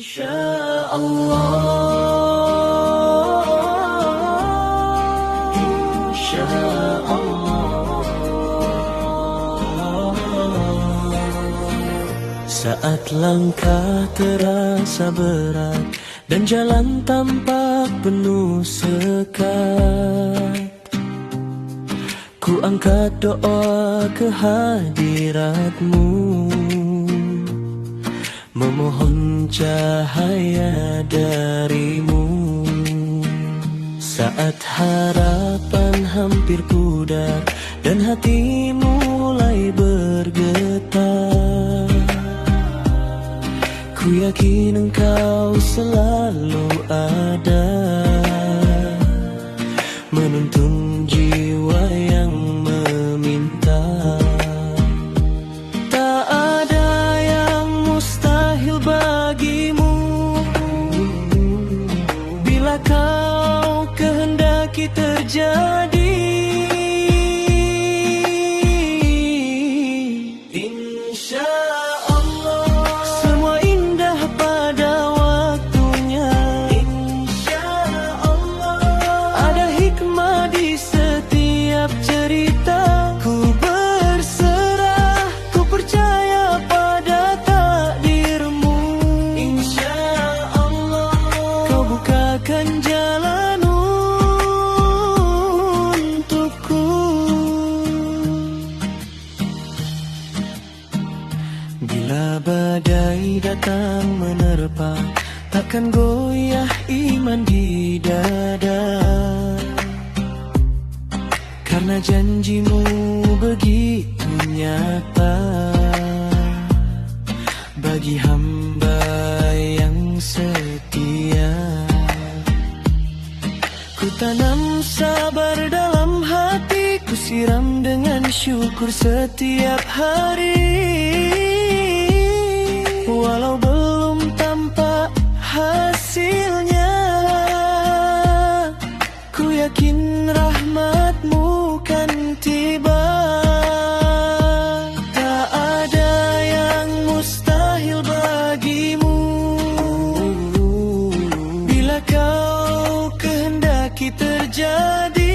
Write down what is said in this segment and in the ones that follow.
Saat langkah terasa berat dan jalan tampak penuh sekat, ku angkat doa ke hadirat-Mu, memohon cahaya dari-Mu. Saat harapan hampir pudar dan hati mulai bergetar, ku yakin Engkau selalu ada, menuntun jiwa yang meminta. Tak ada yang mustahil bagimu, bila Kau kehendaki terjadi. Bila badai datang menerpa, takkan goyah iman di dada, karena janji-Mu begitu nyata bagi hamba yang setia. Ku tanam sabar dalam hati, ku siram dengan syukur setiap hari. Walau belum tampak hasilnya, ku yakin rahmat-Mu kan tiba. Tak ada yang mustahil bagimu, bila Kau kehendaki terjadi.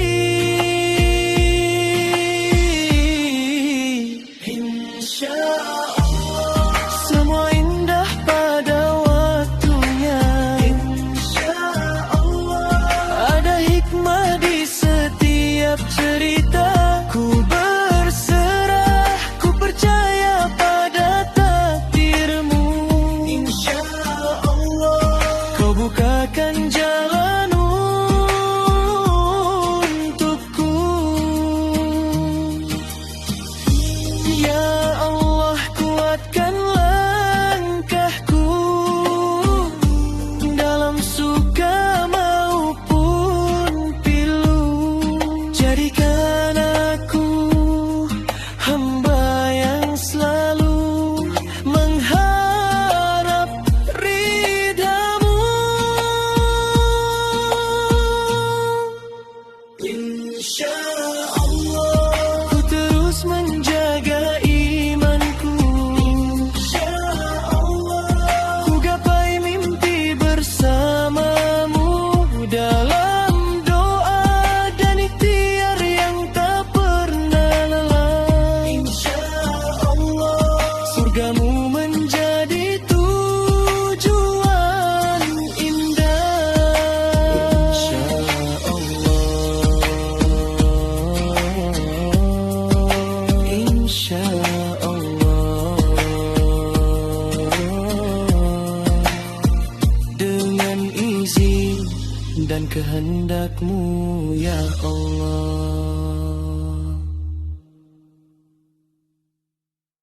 Dan kehendak-Mu ya Allah.